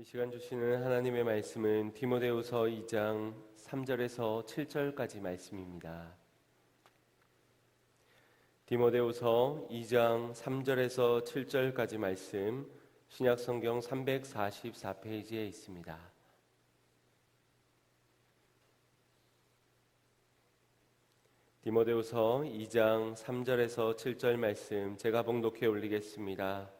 이 시간 주시는 하나님의 말씀은 디모데후서 2장 3절에서 7절까지 말씀입니다. 디모데후서 2장 3절에서 7절까지 말씀, 신약성경 344페이지에 있습니다. 디모데후서 2장 3절에서 7절 말씀 제가 봉독해 올리겠습니다.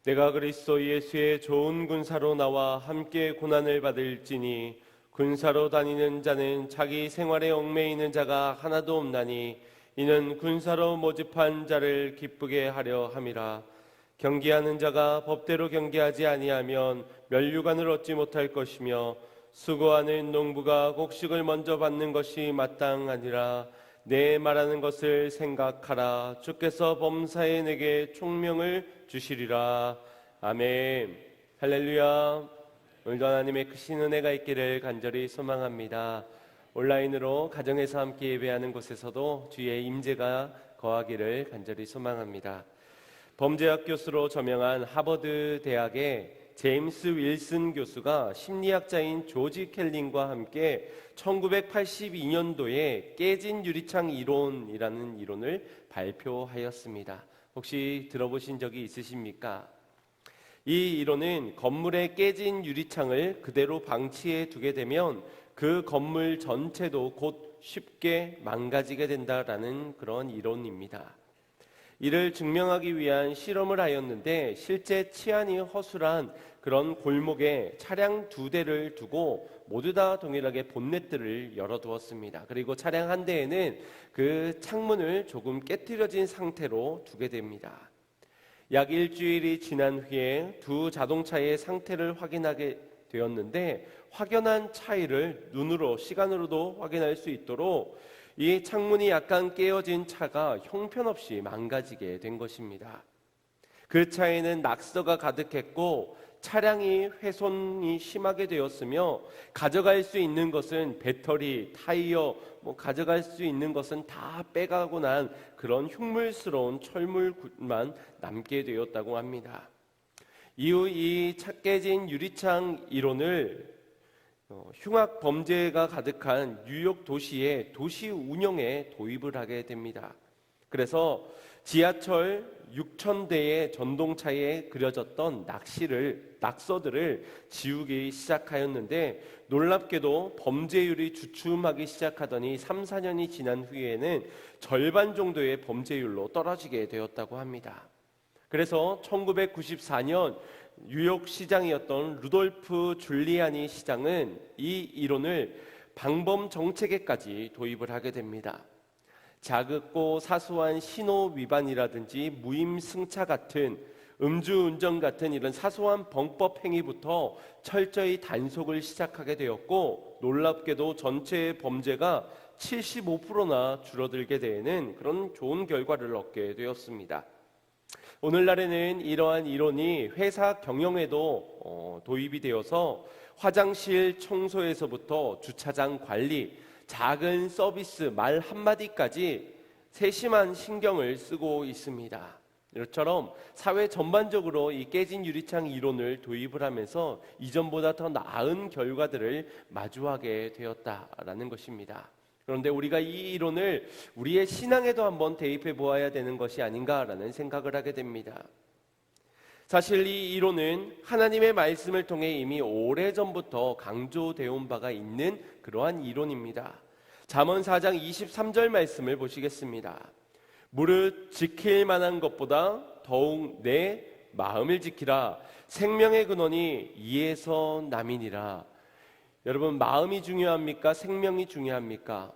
내가 그리스도 예수의 좋은 군사로 나와 함께 고난을 받을지니 군사로 다니는 자는 자기 생활에 얽매이는 자가 하나도 없나니 이는 군사로 모집한 자를 기쁘게 하려 함이라. 경계하는 자가 법대로 경계하지 아니하면 면류관을 얻지 못할 것이며 수고하는 농부가 곡식을 먼저 받는 것이 마땅하니라. 내 말하는 것을 생각하라. 주께서 범사에 내게 총명을 주시리라. 아멘. 할렐루야. 오늘도 하나님의 크신 은혜가 있기를 간절히 소망합니다. 온라인으로 가정에서 함께 예배하는 곳에서도 주의 임재가 거하기를 간절히 소망합니다. 범죄학 교수로 저명한 하버드 대학의 제임스 윌슨 교수가 심리학자인 조지 켈링과 함께 1982년도에 깨진 유리창 이론이라는 이론을 발표하였습니다. 혹시 들어보신 적이 있으십니까? 이 이론은 건물의 깨진 유리창을 그대로 방치해 두게 되면 그 건물 전체도 곧 쉽게 망가지게 된다라는 그런 이론입니다. 이를 증명하기 위한 실험을 하였는데 실제 치안이 허술한 그런 골목에 차량 2대를 두고 모두 다 동일하게 본넷들을 열어두었습니다. 그리고 차량 한 대에는 그 창문을 조금 깨트려진 상태로 두게 됩니다. 약 일주일이 지난 후에 두 자동차의 상태를 확인하게 되었는데 확연한 차이를 눈으로 시간으로도 확인할 수 있도록 이 창문이 약간 깨어진 차가 형편없이 망가지게 된 것입니다. 그 차에는 낙서가 가득했고 차량이 훼손이 심하게 되었으며 가져갈 수 있는 것은 배터리, 타이어, 가져갈 수 있는 것은 다 빼가고 난 그런 흉물스러운 철물만 남게 되었다고 합니다. 이후 이 깨진 유리창 이론을 흉악 범죄가 가득한 뉴욕 도시의 도시 운영에 도입을 하게 됩니다. 그래서 지하철 6,000대의 전동차에 그려졌던 낙서들을 지우기 시작하였는데 놀랍게도 범죄율이 주춤하기 시작하더니 3, 4년이 지난 후에는 절반 정도의 범죄율로 떨어지게 되었다고 합니다. 그래서 1994년 뉴욕 시장이었던 루돌프 줄리아니 시장은 이 이론을 방범 정책에까지 도입을 하게 됩니다. 작고 사소한 신호 위반이라든지 무임승차 같은 음주운전 같은 이런 사소한 범법 행위부터 철저히 단속을 시작하게 되었고 놀랍게도 전체 범죄가 75%나 줄어들게 되는 그런 좋은 결과를 얻게 되었습니다. 오늘날에는 이러한 이론이 회사 경영에도 도입이 되어서 화장실 청소에서부터 주차장 관리, 작은 서비스, 말 한마디까지 세심한 신경을 쓰고 있습니다. 이처럼 사회 전반적으로 이 깨진 유리창 이론을 도입을 하면서 이전보다 더 나은 결과들을 마주하게 되었다라는 것입니다. 그런데 우리가 이 이론을 우리의 신앙에도 한번 대입해 보아야 되는 것이 아닌가라는 생각을 하게 됩니다. 사실 이 이론은 하나님의 말씀을 통해 이미 오래전부터 강조되어 온 바가 있는 그러한 이론입니다. 잠언 4장 23절 말씀을 보시겠습니다. 무릇 지킬 만한 것보다 더욱 내 마음을 지키라. 생명의 근원이 이에서 남이니라. 여러분, 마음이 중요합니까? 생명이 중요합니까?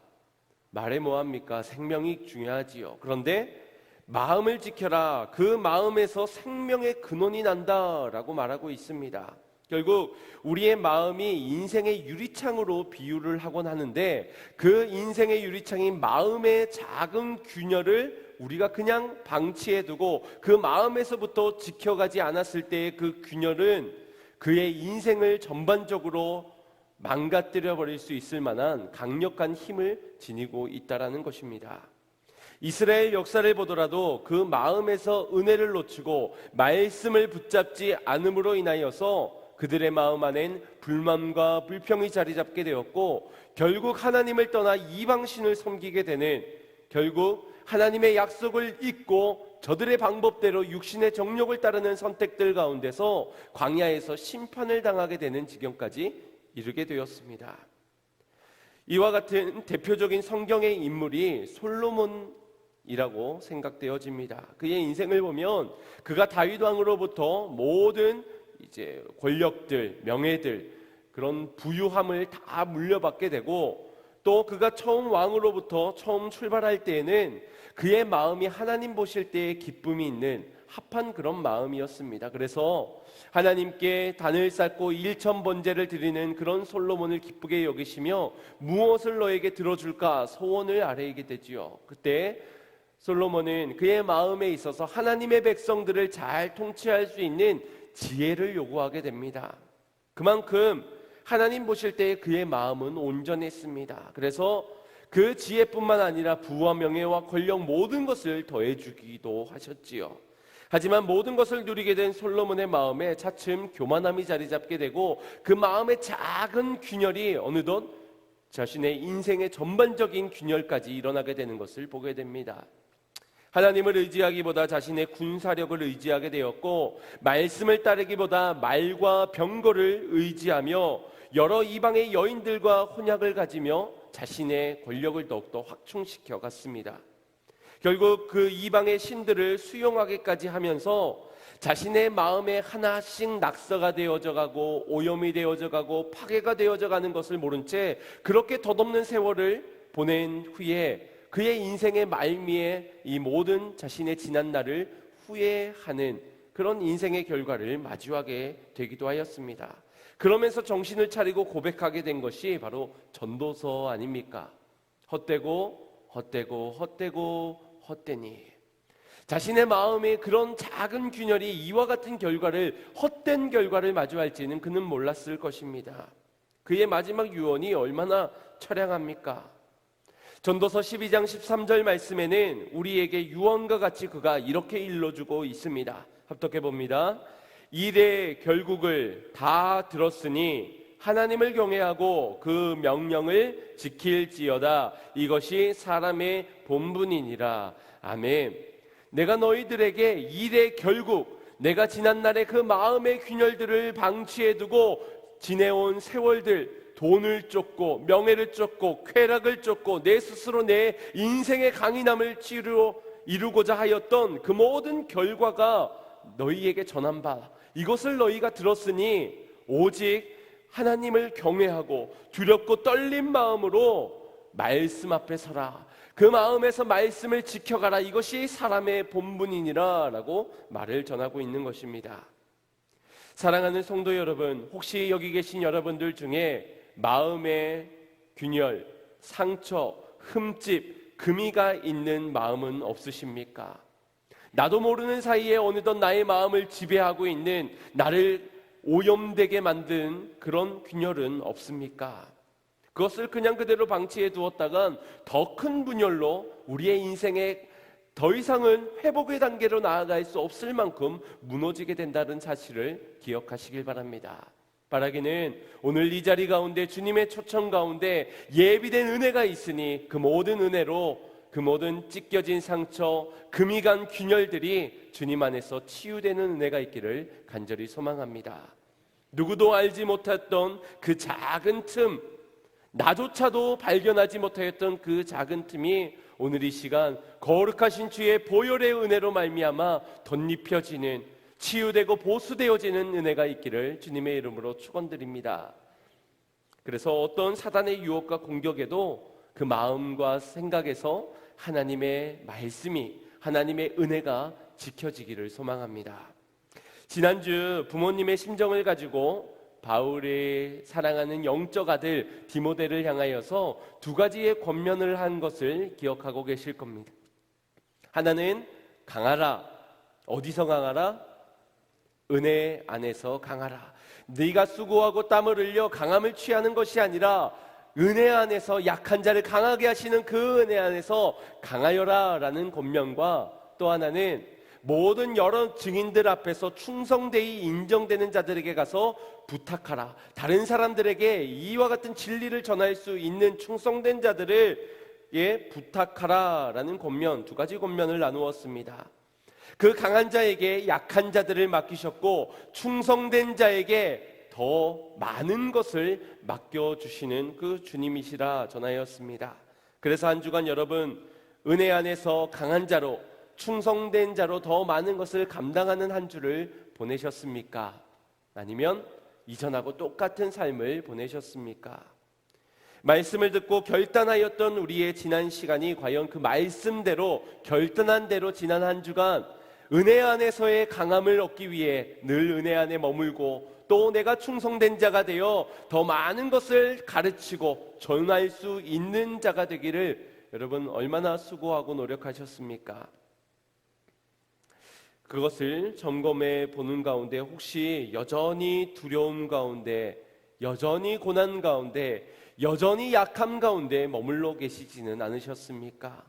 말해 뭐합니까? 생명이 중요하지요. 그런데 마음을 지켜라. 그 마음에서 생명의 근원이 난다라고 말하고 있습니다. 결국 우리의 마음이 인생의 유리창으로 비유를 하곤 하는데 그 인생의 유리창인 마음의 작은 균열을 우리가 그냥 방치해두고 그 마음에서부터 지켜가지 않았을 때의 그 균열은 그의 인생을 전반적으로 망가뜨려 버릴 수 있을 만한 강력한 힘을 지니고 있다는 것입니다. 이스라엘 역사를 보더라도 그 마음에서 은혜를 놓치고 말씀을 붙잡지 않음으로 인하여서 그들의 마음 안엔 불만과 불평이 자리 잡게 되었고, 결국 하나님을 떠나 이방신을 섬기게 되는, 결국 하나님의 약속을 잊고 저들의 방법대로 육신의 정욕을 따르는 선택들 가운데서 광야에서 심판을 당하게 되는 지경까지 이르게 되었습니다. 이와 같은 대표적인 성경의 인물이 솔로몬이라고 생각되어집니다. 그의 인생을 보면 그가 다윗 왕으로부터 모든 이제 권력들, 명예들, 그런 부유함을 다 물려받게 되고, 또 그가 처음 왕으로부터 처음 출발할 때에는 그의 마음이 하나님 보실 때의 기쁨이 있는 합한 그런 마음이었습니다. 그래서 하나님께 단을 쌓고 일천 번제를 드리는 그런 솔로몬을 기쁘게 여기시며 무엇을 너에게 들어줄까 소원을 아뢰게 되지요. 그때 솔로몬은 그의 마음에 있어서 하나님의 백성들을 잘 통치할 수 있는 지혜를 요구하게 됩니다. 그만큼 하나님 보실 때 그의 마음은 온전했습니다. 그래서 그 지혜뿐만 아니라 부와 명예와 권력 모든 것을 더해주기도 하셨지요. 하지만 모든 것을 누리게 된 솔로몬의 마음에 차츰 교만함이 자리 잡게 되고, 그 마음의 작은 균열이 어느덧 자신의 인생의 전반적인 균열까지 일어나게 되는 것을 보게 됩니다. 하나님을 의지하기보다 자신의 군사력을 의지하게 되었고, 말씀을 따르기보다 말과 병거를 의지하며 여러 이방의 여인들과 혼약을 가지며 자신의 권력을 더욱더 확충시켜 갔습니다. 결국 그 이방의 신들을 수용하기까지 하면서 자신의 마음에 하나씩 낙서가 되어져 가고 오염이 되어져 가고 파괴가 되어져 가는 것을 모른 채 그렇게 덧없는 세월을 보낸 후에 그의 인생의 말미에 이 모든 자신의 지난 날을 후회하는 그런 인생의 결과를 마주하게 되기도 하였습니다. 그러면서 정신을 차리고 고백하게 된 것이 바로 전도서 아닙니까? 헛되고 헛되고 헛되고 헛되니. 자신의 마음에 그런 작은 균열이 이와 같은 결과를, 헛된 결과를 마주할지는 그는 몰랐을 것입니다. 그의 마지막 유언이 얼마나 처량합니까? 전도서 12장 13절 말씀에는 우리에게 유언과 같이 그가 이렇게 일러주고 있습니다. 합독해 봅니다. 일의 결국을 다 들었으니 하나님을 경외하고 그 명령을 지킬지어다. 이것이 사람의 본분이니라. 아멘. 내가 너희들에게 일의 결국, 내가 지난날의 그 마음의 균열들을 방치해두고 지내온 세월들, 돈을 쫓고 명예를 쫓고 쾌락을 쫓고 내 스스로 내 인생의 강인함을 이루고자 하였던 그 모든 결과가 너희에게 전한 바, 이것을 너희가 들었으니 오직 하나님을 경외하고 두렵고 떨린 마음으로 말씀 앞에 서라. 그 마음에서 말씀을 지켜가라. 이것이 사람의 본분이니라 라고 말을 전하고 있는 것입니다. 사랑하는 성도 여러분, 혹시 여기 계신 여러분들 중에 마음의 균열, 상처, 흠집, 금이가 있는 마음은 없으십니까? 나도 모르는 사이에 어느덧 나의 마음을 지배하고 있는, 나를 오염되게 만든 그런 균열은 없습니까? 그것을 그냥 그대로 방치해 두었다간 더 큰 분열로 우리의 인생에 더 이상은 회복의 단계로 나아갈 수 없을 만큼 무너지게 된다는 사실을 기억하시길 바랍니다. 바라기는 오늘 이 자리 가운데 주님의 초청 가운데 예비된 은혜가 있으니 그 모든 은혜로 그 모든 찢겨진 상처, 금이 간 균열들이 주님 안에서 치유되는 은혜가 있기를 간절히 소망합니다. 누구도 알지 못했던 그 작은 틈, 나조차도 발견하지 못하였던 그 작은 틈이 오늘 이 시간 거룩하신 주의 보혈의 은혜로 말미암아 덧입혀지는, 치유되고 보수되어지는 은혜가 있기를 주님의 이름으로 축원드립니다. 그래서 어떤 사단의 유혹과 공격에도 그 마음과 생각에서 하나님의 말씀이, 하나님의 은혜가 지켜지기를 소망합니다. 지난주 부모님의 심정을 가지고 바울이 사랑하는 영적 아들 디모데를 향하여서 두 가지의 권면을 한 것을 기억하고 계실 겁니다. 하나는 강하라. 어디서 강하라? 은혜 안에서 강하라. 네가 수고하고 땀을 흘려 강함을 취하는 것이 아니라 은혜 안에서 약한 자를 강하게 하시는 그 은혜 안에서 강하여라 라는 권면과, 또 하나는 모든 여러 증인들 앞에서 충성되이 인정되는 자들에게 가서 부탁하라. 다른 사람들에게 이와 같은 진리를 전할 수 있는 충성된 자들을 부탁하라 라는 권면, 두 가지 권면을 나누었습니다. 그 강한 자에게 약한 자들을 맡기셨고 충성된 자에게 더 많은 것을 맡겨주시는 그 주님이시라 전하였습니다. 그래서 한 주간 여러분, 은혜 안에서 강한 자로, 충성된 자로 더 많은 것을 감당하는 한 주를 보내셨습니까? 아니면 이전하고 똑같은 삶을 보내셨습니까? 말씀을 듣고 결단하였던 우리의 지난 시간이 과연 그 말씀대로, 결단한 대로 지난 한 주간 은혜 안에서의 강함을 얻기 위해 늘 은혜 안에 머물고, 또 내가 충성된 자가 되어 더 많은 것을 가르치고 전할 수 있는 자가 되기를 여러분 얼마나 수고하고 노력하셨습니까? 그것을 점검해 보는 가운데 혹시 여전히 두려움 가운데, 여전히 고난 가운데, 여전히 약함 가운데 머물러 계시지는 않으셨습니까?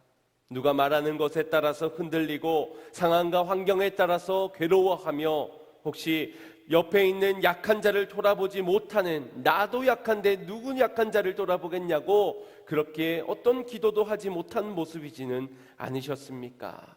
누가 말하는 것에 따라서 흔들리고 상황과 환경에 따라서 괴로워하며, 혹시 옆에 있는 약한 자를 돌아보지 못하는, 나도 약한데 누군 약한 자를 돌아보겠냐고 그렇게 어떤 기도도 하지 못한 모습이지는 않으셨습니까?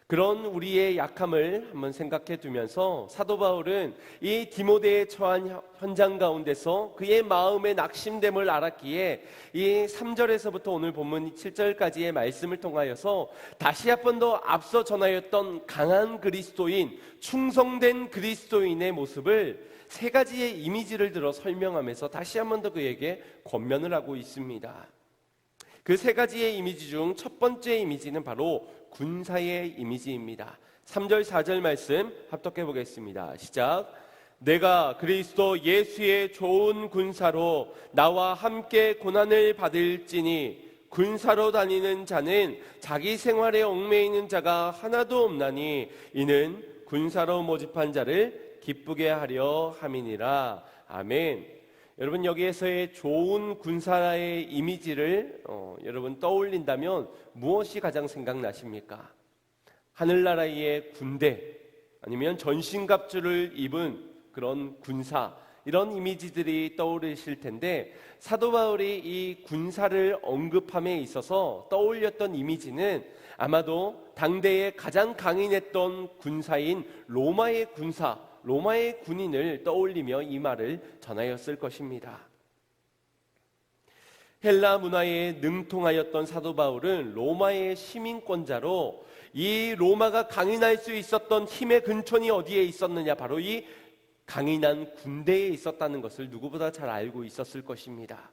그런 우리의 약함을 한번 생각해 두면서 사도 바울은 이 디모데에 처한 현장 가운데서 그의 마음의 낙심됨을 알았기에 이 3절에서부터 오늘 본문 7절까지의 말씀을 통하여서 다시 한 번 더 앞서 전하였던 강한 그리스도인, 충성된 그리스도인의 모습을 세 가지의 이미지를 들어 설명하면서 다시 한 번 더 그에게 권면을 하고 있습니다. 그 세 가지의 이미지 중 첫 번째 이미지는 바로 군사의 이미지입니다. 3절 4절 말씀 합독해 보겠습니다. 시작. 내가 그리스도 예수의 좋은 군사로 나와 함께 고난을 받을지니 군사로 다니는 자는 자기 생활에 얽매이는 자가 하나도 없나니 이는 군사로 모집한 자를 기쁘게 하려 함이니라. 아멘. 여러분, 여기에서의 좋은 군사의 이미지를 여러분 떠올린다면 무엇이 가장 생각나십니까? 하늘나라의 군대, 아니면 전신갑주를 입은 그런 군사, 이런 이미지들이 떠오르실 텐데, 사도 바울이 이 군사를 언급함에 있어서 떠올렸던 이미지는 아마도 당대에 가장 강인했던 군사인 로마의 군사, 로마의 군인을 떠올리며 이 말을 전하였을 것입니다. 헬라 문화에 능통하였던 사도 바울은 로마의 시민권자로 이 로마가 강인할 수 있었던 힘의 근본이 어디에 있었느냐, 바로 이 강인한 군대에 있었다는 것을 누구보다 잘 알고 있었을 것입니다.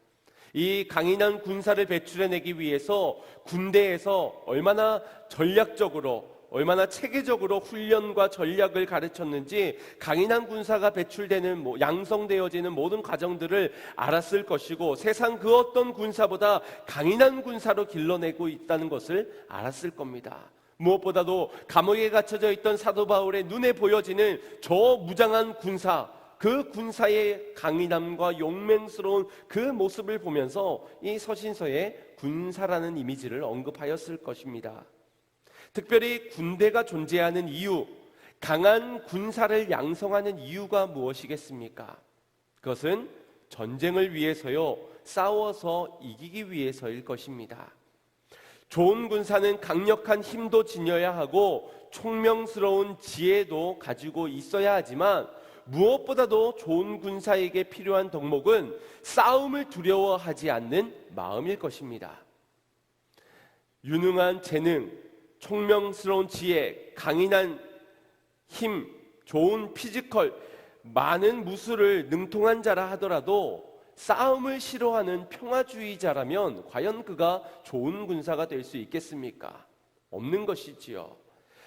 이 강인한 군사를 배출해내기 위해서 군대에서 얼마나 전략적으로, 얼마나 체계적으로 훈련과 전략을 가르쳤는지 강인한 군사가 배출되는, 양성되어지는 모든 과정들을 알았을 것이고, 세상 그 어떤 군사보다 강인한 군사로 길러내고 있다는 것을 알았을 겁니다. 무엇보다도 감옥에 갇혀져 있던 사도 바울의 눈에 보여지는 저 무장한 군사, 그 군사의 강인함과 용맹스러운 그 모습을 보면서 이 서신서에 군사라는 이미지를 언급하였을 것입니다. 특별히 군대가 존재하는 이유, 강한 군사를 양성하는 이유가 무엇이겠습니까? 그것은 전쟁을 위해서요, 싸워서 이기기 위해서일 것입니다. 좋은 군사는 강력한 힘도 지녀야 하고 총명스러운 지혜도 가지고 있어야 하지만, 무엇보다도 좋은 군사에게 필요한 덕목은 싸움을 두려워하지 않는 마음일 것입니다. 유능한 재능, 총명스러운 지혜, 강인한 힘, 좋은 피지컬, 많은 무술을 능통한 자라 하더라도 싸움을 싫어하는 평화주의자라면 과연 그가 좋은 군사가 될 수 있겠습니까? 없는 것이지요.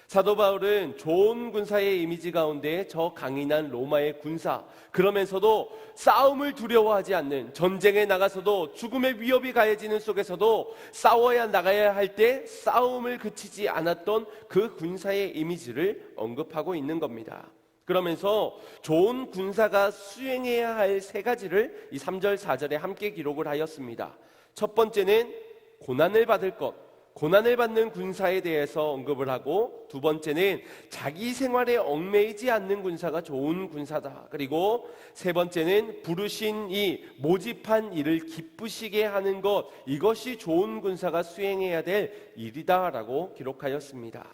사도 바울은 좋은 군사의 이미지 가운데 저 강인한 로마의 군사, 그러면서도 싸움을 두려워하지 않는, 전쟁에 나가서도 죽음의 위협이 가해지는 속에서도 싸워야 나가야 할 때 싸움을 그치지 않았던 그 군사의 이미지를 언급하고 있는 겁니다. 그러면서 좋은 군사가 수행해야 할 세 가지를 이 3절 4절에 함께 기록을 하였습니다. 첫 번째는 고난을 받을 것, 고난을 받는 군사에 대해서 언급을 하고, 두 번째는 자기 생활에 얽매이지 않는 군사가 좋은 군사다. 그리고 세 번째는 부르신 이 모집한 일을 기쁘시게 하는 것, 이것이 좋은 군사가 수행해야 될 일이다라고 기록하였습니다.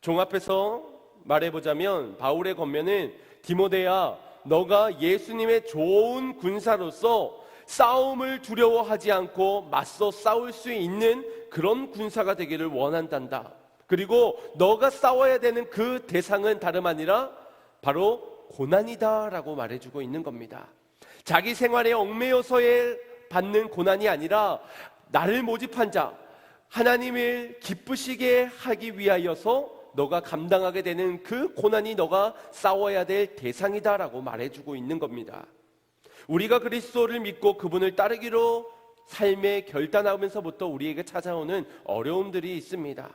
종합해서 말해보자면 바울의 권면은 디모데야, 너가 예수님의 좋은 군사로서 싸움을 두려워하지 않고 맞서 싸울 수 있는 그런 군사가 되기를 원한단다. 그리고 너가 싸워야 되는 그 대상은 다름 아니라 바로 고난이다라고 말해주고 있는 겁니다. 자기 생활에 얽매여서에 받는 고난이 아니라 나를 모집한 자, 하나님을 기쁘시게 하기 위하여서 너가 감당하게 되는 그 고난이 너가 싸워야 될 대상이다라고 말해주고 있는 겁니다. 우리가 그리스도를 믿고 그분을 따르기로 삶에 결단하면서부터 우리에게 찾아오는 어려움들이 있습니다.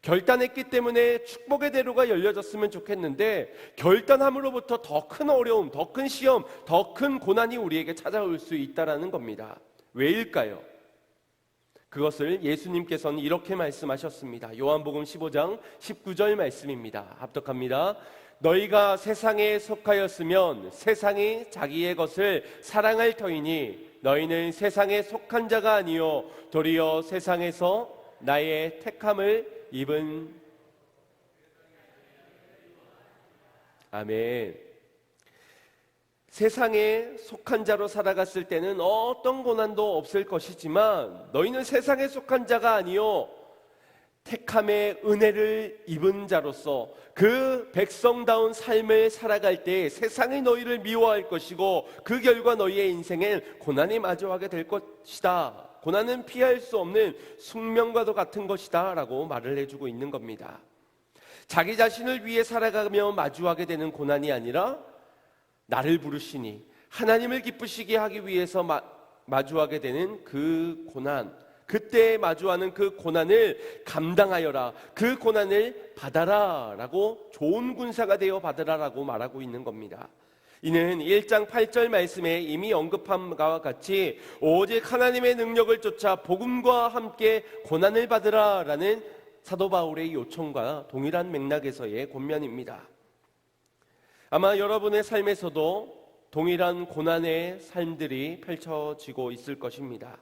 결단했기 때문에 축복의 대로가 열려졌으면 좋겠는데, 결단함으로부터 더 큰 어려움, 더 큰 시험, 더 큰 고난이 우리에게 찾아올 수 있다는 겁니다. 왜일까요? 그것을 예수님께서는 이렇게 말씀하셨습니다. 요한복음 15장 19절 말씀입니다. 합독합니다. 너희가 세상에 속하였으면 세상이 자기의 것을 사랑할 터이니 너희는 세상에 속한 자가 아니요 도리어 세상에서 나의 택함을 입은. 아멘. 세상에 속한 자로 살아갔을 때는 어떤 고난도 없을 것이지만 너희는 세상에 속한 자가 아니요 택함의 은혜를 입은 자로서 그 백성다운 삶을 살아갈 때 세상이 너희를 미워할 것이고 그 결과 너희의 인생엔 고난이 마주하게 될 것이다. 고난은 피할 수 없는 숙명과도 같은 것이다 라고 말을 해주고 있는 겁니다. 자기 자신을 위해 살아가며 마주하게 되는 고난이 아니라 나를 부르시니 하나님을 기쁘시게 하기 위해서 마주하게 되는 그 고난, 그때 마주하는 그 고난을 감당하여라, 그 고난을 받아라 라고, 좋은 군사가 되어 받으라 라고 말하고 있는 겁니다. 이는 1장 8절 말씀에 이미 언급함과 같이 오직 하나님의 능력을 쫓아 복음과 함께 고난을 받으라 라는 사도 바울의 요청과 동일한 맥락에서의 권면입니다. 아마 여러분의 삶에서도 동일한 고난의 삶들이 펼쳐지고 있을 것입니다.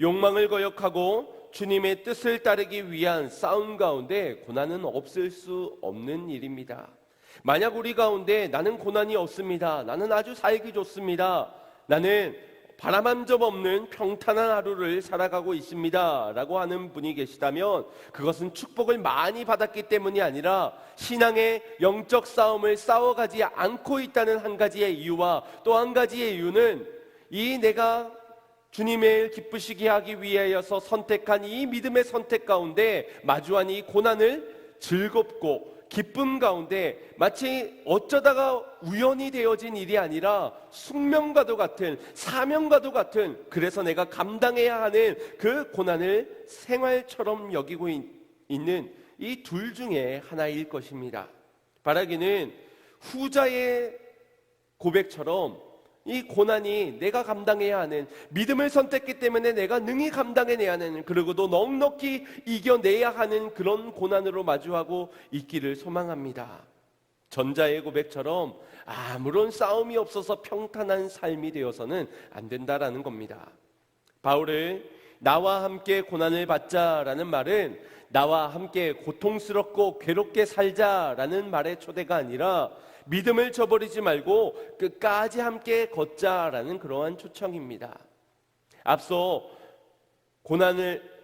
욕망을 거역하고 주님의 뜻을 따르기 위한 싸움 가운데 고난은 없을 수 없는 일입니다. 만약 우리 가운데 나는 고난이 없습니다, 나는 아주 살기 좋습니다, 나는 바람 한 점 없는 평탄한 하루를 살아가고 있습니다 라고 하는 분이 계시다면 그것은 축복을 많이 받았기 때문이 아니라 신앙의 영적 싸움을 싸워가지 않고 있다는 한 가지의 이유와 또 한 가지의 이유는 이 내가 주님을 기쁘시게 하기 위하여서 선택한 이 믿음의 선택 가운데 마주한 이 고난을 즐겁고 기쁨 가운데 마치 어쩌다가 우연히 되어진 일이 아니라 숙명과도 같은, 사명과도 같은, 그래서 내가 감당해야 하는 그 고난을 생활처럼 여기고 있는 이 둘 중에 하나일 것입니다. 바라기는 후자의 고백처럼 이 고난이 내가 감당해야 하는, 믿음을 선택했기 때문에 내가 능히 감당해내야 하는, 그리고도 넉넉히 이겨내야 하는 그런 고난으로 마주하고 있기를 소망합니다. 전자의 고백처럼 아무런 싸움이 없어서 평탄한 삶이 되어서는 안 된다라는 겁니다. 바울을 나와 함께 고난을 받자라는 말은 나와 함께 고통스럽고 괴롭게 살자라는 말의 초대가 아니라 믿음을 저버리지 말고 끝까지 함께 걷자라는 그러한 초청입니다. 앞서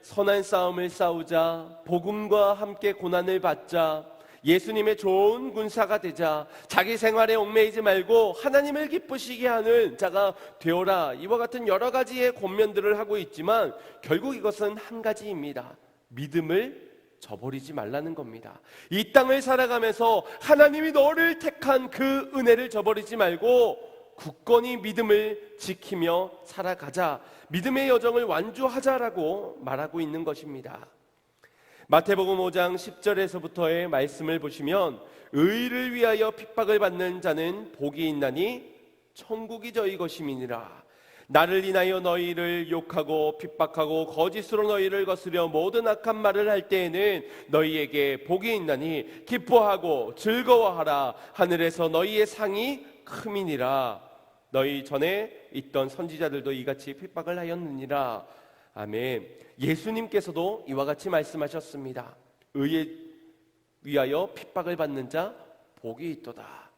선한 싸움을 싸우자, 복음과 함께 고난을 받자, 예수님의 좋은 군사가 되자, 자기 생활에 얽매이지 말고 하나님을 기쁘시게 하는 자가 되어라, 이와 같은 여러 가지의 권면들을 하고 있지만 결국 이것은 한 가지입니다. 믿음을 저버리지 말라는 겁니다. 이 땅을 살아가면서 하나님이 너를 택한 그 은혜를 저버리지 말고 굳건히 믿음을 지키며 살아가자, 믿음의 여정을 완주하자라고 말하고 있는 것입니다. 마태복음 5장 10절에서부터의 말씀을 보시면 의를 위하여 핍박을 받는 자는 복이 있나니 천국이 저희 것임이니라. 나를 인하여 너희를 욕하고 핍박하고 거짓으로 너희를 거스려 모든 악한 말을 할 때에는 너희에게 복이 있나니 기뻐하고 즐거워하라. 하늘에서 너희의 상이 크미니라. 너희 전에 있던 선지자들도 이같이 핍박을 하였느니라. 아멘. 예수님께서도 이와 같이 말씀하셨습니다. 의에 위하여 핍박을 받는 자 복이 있도다.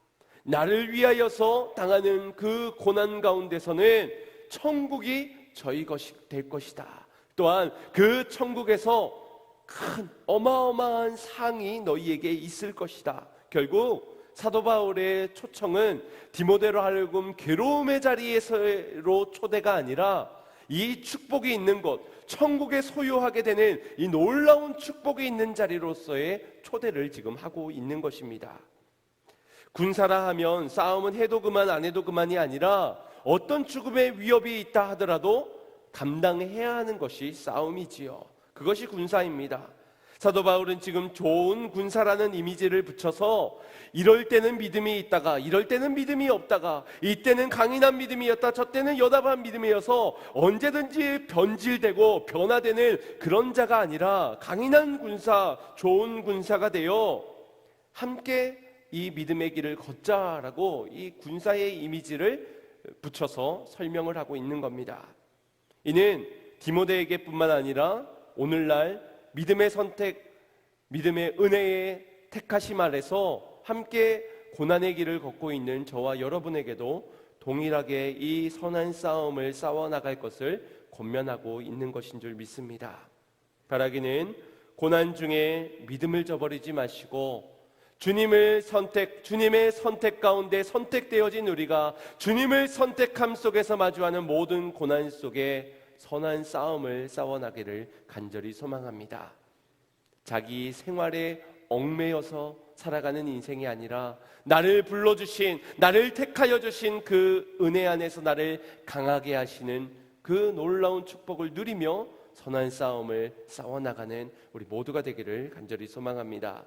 나를 위하여서 당하는 그 고난 가운데서는 천국이 저희 것이 될 것이다. 또한 그 천국에서 큰 어마어마한 상이 너희에게 있을 것이다. 결국 사도 바울의 초청은 디모데로 하여금 괴로움의 자리에서로 초대가 아니라 이 축복이 있는 곳, 천국에 소유하게 되는 이 놀라운 축복이 있는 자리로서의 초대를 지금 하고 있는 것입니다. 군사라 하면 싸움은 해도 그만 안 해도 그만이 아니라 어떤 죽음의 위협이 있다 하더라도 감당해야 하는 것이 싸움이지요. 그것이 군사입니다. 사도 바울은 지금 좋은 군사라는 이미지를 붙여서 이럴 때는 믿음이 있다가 이럴 때는 믿음이 없다가 이때는 강인한 믿음이었다 저때는 여담한 믿음이어서 언제든지 변질되고 변화되는 그런 자가 아니라 강인한 군사, 좋은 군사가 되어 함께 이 믿음의 길을 걷자라고 이 군사의 이미지를 붙여서 설명을 하고 있는 겁니다. 이는 디모데에게 뿐만 아니라 오늘날 믿음의 선택, 믿음의 은혜의 택하심 아래서 함께 고난의 길을 걷고 있는 저와 여러분에게도 동일하게 이 선한 싸움을 싸워나갈 것을 권면하고 있는 것인 줄 믿습니다. 바라기는 고난 중에 믿음을 저버리지 마시고 주님의 선택 가운데 선택되어진 우리가 주님을 선택함 속에서 마주하는 모든 고난 속에 선한 싸움을 싸워나기를 간절히 소망합니다. 자기 생활에 얽매여서 살아가는 인생이 아니라 나를 불러주신, 나를 택하여 주신 그 은혜 안에서 나를 강하게 하시는 그 놀라운 축복을 누리며 선한 싸움을 싸워나가는 우리 모두가 되기를 간절히 소망합니다.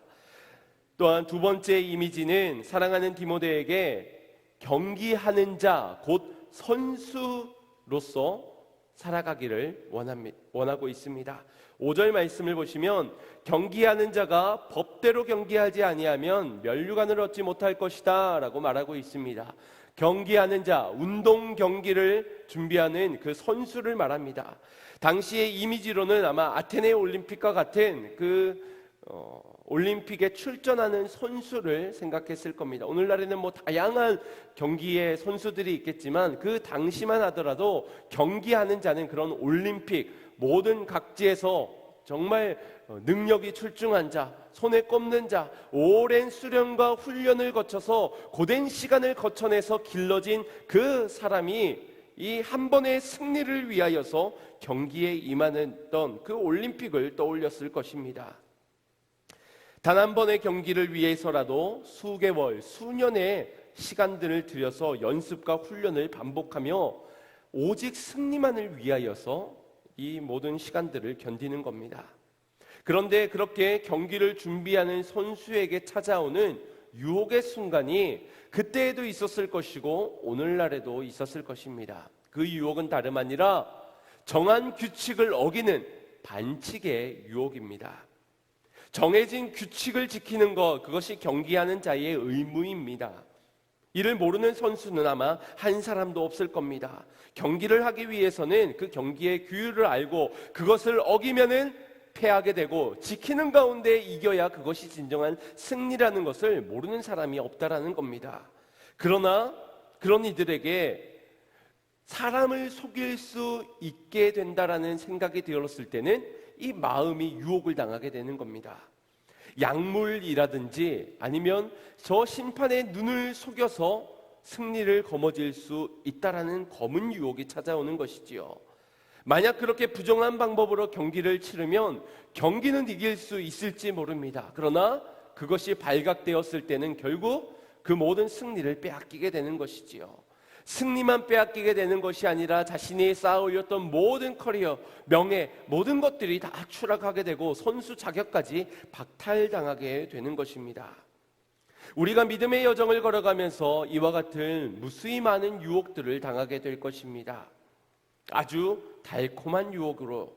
또한 두 번째 이미지는 사랑하는 디모데에게 경기하는 자, 곧 선수로서 살아가기를 원하고 있습니다. 5절 말씀을 보시면 경기하는 자가 법대로 경기하지 아니하면 면류관을 얻지 못할 것이다 라고 말하고 있습니다. 경기하는 자, 운동 경기를 준비하는 그 선수를 말합니다. 당시의 이미지로는 아마 아테네 올림픽과 같은 올림픽에 출전하는 선수를 생각했을 겁니다. 오늘날에는 다양한 경기의 선수들이 있겠지만 그 당시만 하더라도 경기하는 자는 그런 올림픽 모든 각지에서 정말 능력이 출중한 자, 손에 꼽는 자, 오랜 수련과 훈련을 거쳐서 고된 시간을 거쳐내서 길러진 그 사람이 이 한 번의 승리를 위하여서 경기에 임하던 그 올림픽을 떠올렸을 것입니다. 단 한 번의 경기를 위해서라도 수개월, 수년의 시간들을 들여서 연습과 훈련을 반복하며 오직 승리만을 위하여서 이 모든 시간들을 견디는 겁니다. 그런데 그렇게 경기를 준비하는 선수에게 찾아오는 유혹의 순간이 그때에도 있었을 것이고 오늘날에도 있었을 것입니다. 그 유혹은 다름 아니라 정한 규칙을 어기는 반칙의 유혹입니다. 정해진 규칙을 지키는 것, 그것이 경기하는 자의 의무입니다. 이를 모르는 선수는 아마 한 사람도 없을 겁니다. 경기를 하기 위해서는 그 경기의 규율을 알고 그것을 어기면은 패하게 되고 지키는 가운데 이겨야 그것이 진정한 승리라는 것을 모르는 사람이 없다라는 겁니다. 그러나 그런 이들에게 사람을 속일 수 있게 된다라는 생각이 들었을 때는 이 마음이 유혹을 당하게 되는 겁니다. 약물이라든지 아니면 저 심판의 눈을 속여서 승리를 거머쥘 수 있다라는 검은 유혹이 찾아오는 것이지요. 만약 그렇게 부정한 방법으로 경기를 치르면 경기는 이길 수 있을지 모릅니다. 그러나 그것이 발각되었을 때는 결국 그 모든 승리를 빼앗기게 되는 것이지요. 승리만 빼앗기게 되는 것이 아니라 자신이 쌓아올렸던 모든 커리어, 명예, 모든 것들이 다 추락하게 되고 선수 자격까지 박탈당하게 되는 것입니다. 우리가 믿음의 여정을 걸어가면서 이와 같은 무수히 많은 유혹들을 당하게 될 것입니다. 아주 달콤한 유혹으로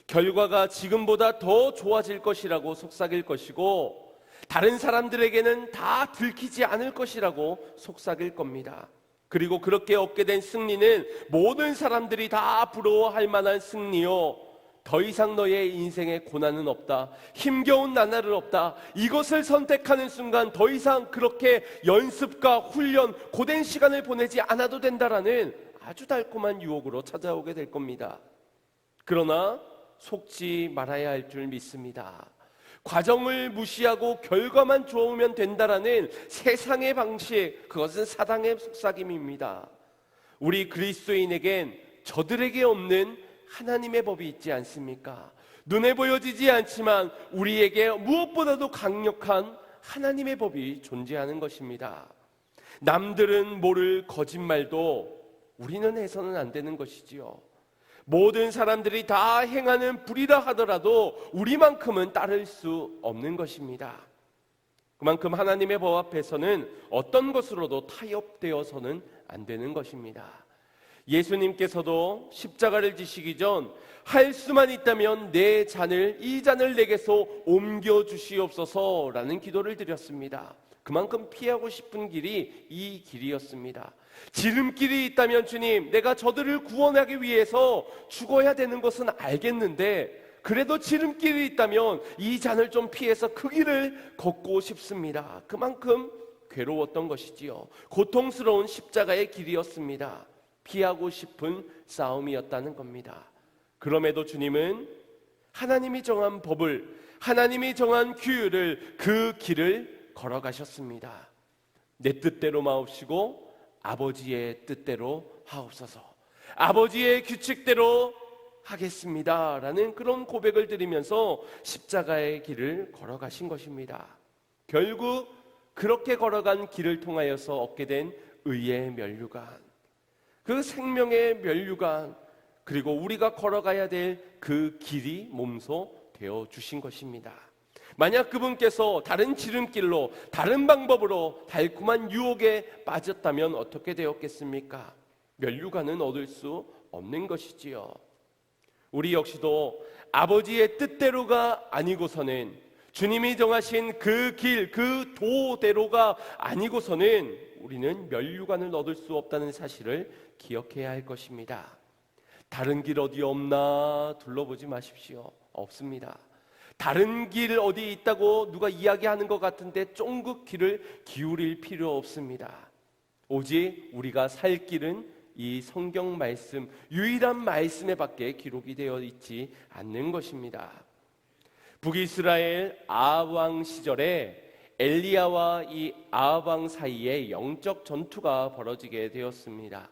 결과가 지금보다 더 좋아질 것이라고 속삭일 것이고, 다른 사람들에게는 다 들키지 않을 것이라고 속삭일 겁니다. 그리고 그렇게 얻게 된 승리는 모든 사람들이 다 부러워할 만한 승리요, 더 이상 너의 인생에 고난은 없다, 힘겨운 나날은 없다, 이것을 선택하는 순간 더 이상 그렇게 연습과 훈련, 고된 시간을 보내지 않아도 된다라는 아주 달콤한 유혹으로 찾아오게 될 겁니다. 그러나 속지 말아야 할 줄 믿습니다. 과정을 무시하고 결과만 좋으면 된다라는 세상의 방식, 그것은 사단의 속삭임입니다. 우리 그리스도인에겐 저들에게 없는 하나님의 법이 있지 않습니까? 눈에 보여지지 않지만 우리에게 무엇보다도 강력한 하나님의 법이 존재하는 것입니다. 남들은 모를 거짓말도 우리는 해서는 안 되는 것이지요. 모든 사람들이 다 행하는 불이라 하더라도 우리만큼은 따를 수 없는 것입니다. 그만큼 하나님의 법 앞에서는 어떤 것으로도 타협되어서는 안 되는 것입니다. 예수님께서도 십자가를 지시기 전 할 수만 있다면 이 잔을 내게서 옮겨 주시옵소서라는 기도를 드렸습니다. 그만큼 피하고 싶은 길이 이 길이었습니다. 지름길이 있다면 주님, 내가 저들을 구원하기 위해서 죽어야 되는 것은 알겠는데 그래도 지름길이 있다면 이 잔을 좀 피해서 그 길을 걷고 싶습니다. 그만큼 괴로웠던 것이지요. 고통스러운 십자가의 길이었습니다. 피하고 싶은 싸움이었다는 겁니다. 그럼에도 주님은 하나님이 정한 법을, 하나님이 정한 규율을, 그 길을 걸어가셨습니다. 내 뜻대로 마옵시고 아버지의 뜻대로 하옵소서, 아버지의 규칙대로 하겠습니다 라는 그런 고백을 드리면서 십자가의 길을 걸어가신 것입니다. 결국 그렇게 걸어간 길을 통하여서 얻게 된 의의 면류관, 그 생명의 면류관, 그리고 우리가 걸어가야 될 그 길이 몸소 되어 주신 것입니다. 만약 그분께서 다른 지름길로, 다른 방법으로 달콤한 유혹에 빠졌다면 어떻게 되었겠습니까? 면류관은 얻을 수 없는 것이지요. 우리 역시도 아버지의 뜻대로가 아니고서는, 주님이 정하신 그 길, 그 도대로가 아니고서는 우리는 면류관을 얻을 수 없다는 사실을 기억해야 할 것입니다. 다른 길 어디 없나 둘러보지 마십시오. 없습니다. 다른 길 어디 있다고 누가 이야기하는 것 같은데 쫑긋 귀를 기울일 필요 없습니다. 오직 우리가 살 길은 이 성경 말씀, 유일한 말씀에 밖에 기록이 되어 있지 않는 것입니다. 북이스라엘 아합 왕 시절에 엘리야와 이 아합 왕 사이에 영적 전투가 벌어지게 되었습니다.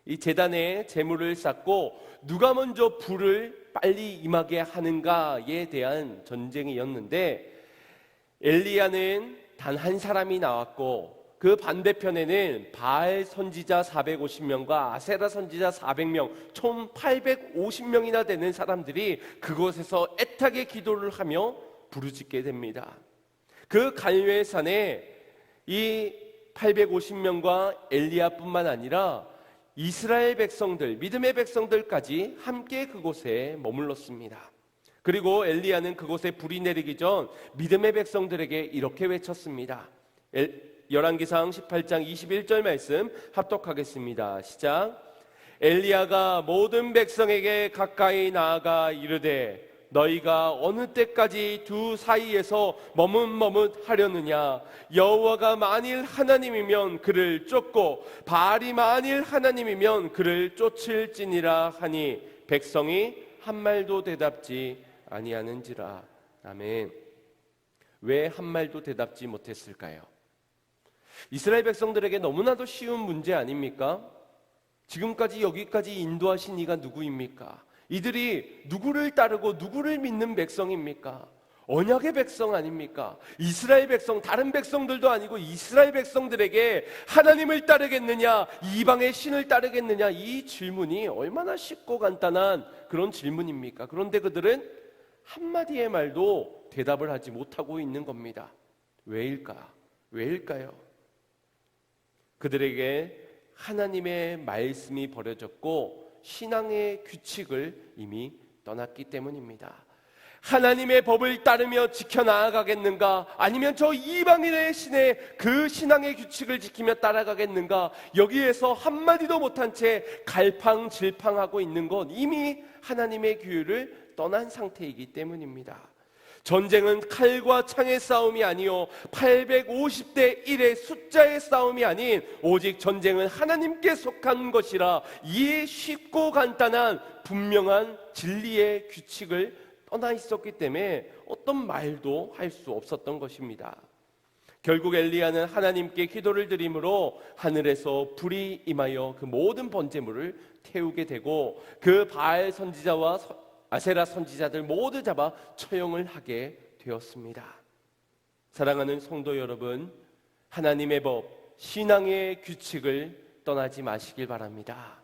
이 제단에 제물을 쌓고 누가 먼저 불을 빨리 임하게 하는가에 대한 전쟁이었는데, 엘리야는 단 한 사람이 나왔고 그 반대편에는 바알 선지자 450명과 아세라 선지자 400명, 총 850명이나 되는 사람들이 그곳에서 애타게 기도를 하며 부르짖게 됩니다. 그 갈멜산에 이 850명과 엘리야뿐만 아니라 이스라엘 백성들, 믿음의 백성들까지 함께 그곳에 머물렀습니다. 그리고 엘리야는 그곳에 불이 내리기 전 믿음의 백성들에게 이렇게 외쳤습니다. 열왕기상 18장 21절 말씀 합독하겠습니다. 시작. 엘리야가 모든 백성에게 가까이 나아가 이르되 너희가 어느 때까지 두 사이에서 머뭇머뭇하려느냐? 여호와가 만일 하나님이면 그를 쫓고 바알이 만일 하나님이면 그를 쫓을지니라 하니 백성이 한 말도 대답지 아니하는지라. 아멘. 왜 한 말도 대답지 못했을까요? 이스라엘 백성들에게 너무나도 쉬운 문제 아닙니까? 지금까지 여기까지 인도하신 이가 누구입니까? 이들이 누구를 따르고 누구를 믿는 백성입니까? 언약의 백성 아닙니까? 이스라엘 백성, 다른 백성들도 아니고 이스라엘 백성들에게 하나님을 따르겠느냐, 이방의 신을 따르겠느냐, 이 질문이 얼마나 쉽고 간단한 그런 질문입니까? 그런데 그들은 한마디의 말도 대답을 하지 못하고 있는 겁니다. 왜일까? 왜일까요? 그들에게 하나님의 말씀이 버려졌고 신앙의 규칙을 이미 떠났기 때문입니다. 하나님의 법을 따르며 지켜나가겠는가? 아니면 저 이방인의 신의 그 신앙의 규칙을 지키며 따라가겠는가? 여기에서 한마디도 못한 채 갈팡질팡하고 있는 건 이미 하나님의 규율을 떠난 상태이기 때문입니다. 전쟁은 칼과 창의 싸움이 아니요 850대 1의 숫자의 싸움이 아닌 오직 전쟁은 하나님께 속한 것이라 이 쉽고 간단한 분명한 진리의 규칙을 떠나 있었기 때문에 어떤 말도 할 수 없었던 것입니다. 결국 엘리야는 하나님께 기도를 드림으로 하늘에서 불이 임하여 그 모든 번제물을 태우게 되고 그 바알 선지자와 아세라 선지자들 모두 잡아 처형을 하게 되었습니다. 사랑하는 성도 여러분, 하나님의 법, 신앙의 규칙을 떠나지 마시길 바랍니다.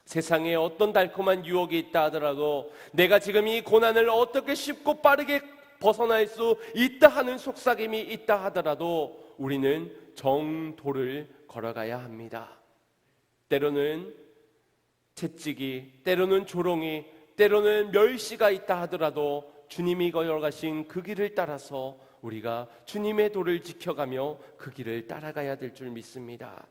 세상에 어떤 달콤한 유혹이 있다 하더라도 내가 지금 이 고난을 어떻게 쉽고 빠르게 벗어날 수 있다 하는 속삭임이 있다 하더라도 우리는 정도를 걸어가야 합니다. 때로는 채찍이, 때로는 조롱이, 때로는 멸시가 있다 하더라도 주님이 걸어가신 그 길을 따라서 우리가 주님의 도를 지켜가며 그 길을 따라가야 될 줄 믿습니다.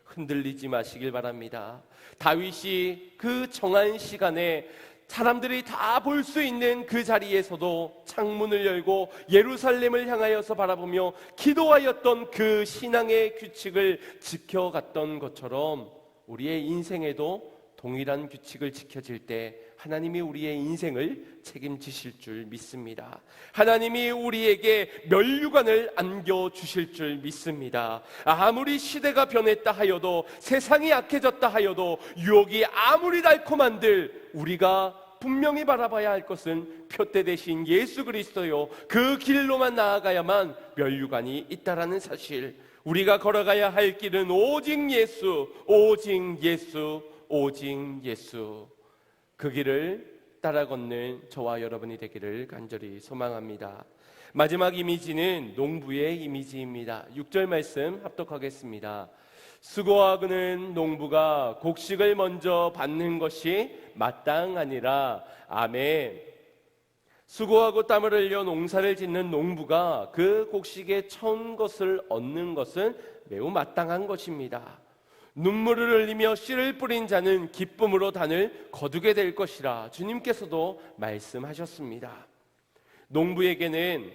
흔들리지 마시길 바랍니다. 다윗이 그 정한 시간에 사람들이 다 볼 수 있는 그 자리에서도 창문을 열고 예루살렘을 향하여서 바라보며 기도하였던 그 신앙의 규칙을 지켜갔던 것처럼 우리의 인생에도 동일한 규칙을 지켜질 때 하나님이 우리의 인생을 책임지실 줄 믿습니다. 하나님이 우리에게 면류관을 안겨주실 줄 믿습니다. 아무리 시대가 변했다 하여도 세상이 약해졌다 하여도 유혹이 아무리 달콤한들 우리가 분명히 바라봐야 할 것은 표대 대신 예수 그리스도요 그 길로만 나아가야만 면류관이 있다라는 사실. 우리가 걸어가야 할 길은 오직 예수, 오직 예수, 오직 예수. 그 길을 따라 걷는 저와 여러분이 되기를 간절히 소망합니다. 마지막 이미지는 농부의 이미지입니다. 6절 말씀 합독하겠습니다. 수고하는 농부가 곡식을 먼저 받는 것이 마땅하니라. 아멘. 수고하고 땀을 흘려 농사를 짓는 농부가 그 곡식의 처음 것을 얻는 것은 매우 마땅한 것입니다. 눈물을 흘리며 씨를 뿌린 자는 기쁨으로 단을 거두게 될 것이라 주님께서도 말씀하셨습니다. 농부에게는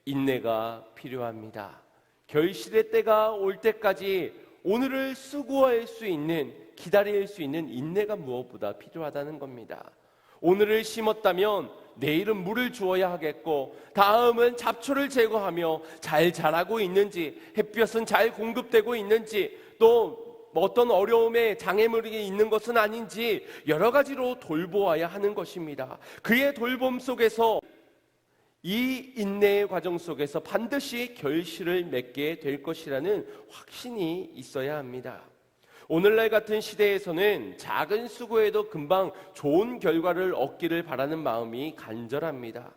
인내가 필요합니다. 결실의 때가 올 때까지 오늘을 수고할 수 있는, 기다릴 수 있는 인내가 무엇보다 필요하다는 겁니다. 오늘을 심었다면 내일은 물을 주어야 하겠고 다음은 잡초를 제거하며 잘 자라고 있는지, 햇볕은 잘 공급되고 있는지, 또 어떤 어려움에 장애물이 있는 것은 아닌지 여러 가지로 돌보아야 하는 것입니다. 그의 돌봄 속에서 이 인내의 과정 속에서 반드시 결실을 맺게 될 것이라는 확신이 있어야 합니다. 오늘날 같은 시대에서는 작은 수고에도 금방 좋은 결과를 얻기를 바라는 마음이 간절합니다.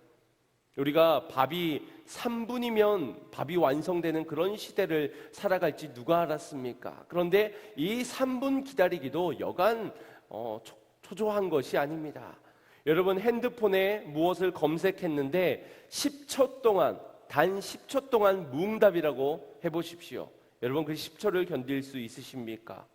우리가 밥이 3분이면 밥이 완성되는 그런 시대를 살아갈지 누가 알았습니까? 그런데 이 3분 기다리기도 여간 초조한 것이 아닙니다. 여러분 핸드폰에 무엇을 검색했는데 10초 동안, 단 10초 동안 무응답이라고 해보십시오. 여러분 그 10초를 견딜 수 있으십니까?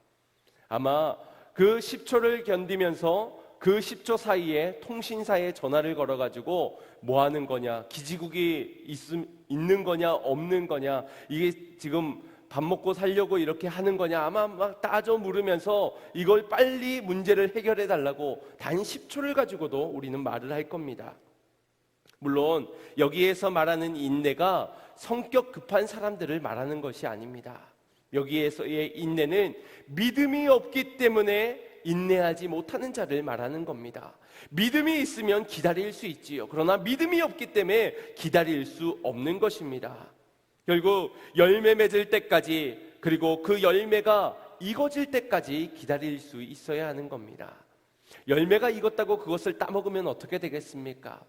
아마 그 10초를 견디면서 그 10초 사이에 통신사에 전화를 걸어가지고 뭐 하는 거냐, 기지국이 있는 거냐 없는 거냐, 이게 지금 밥 먹고 살려고 이렇게 하는 거냐 아마 막 따져 물으면서 이걸 빨리 문제를 해결해 달라고 단 10초를 가지고도 우리는 말을 할 겁니다. 물론 여기에서 말하는 인내가 성격 급한 사람들을 말하는 것이 아닙니다. 여기에서의 인내는 믿음이 없기 때문에 인내하지 못하는 자를 말하는 겁니다. 믿음이 있으면 기다릴 수 있지요. 그러나 믿음이 없기 때문에 기다릴 수 없는 것입니다. 결국 열매 맺을 때까지, 그리고 그 열매가 익어질 때까지 기다릴 수 있어야 하는 겁니다. 열매가 익었다고 그것을 따먹으면 어떻게 되겠습니까?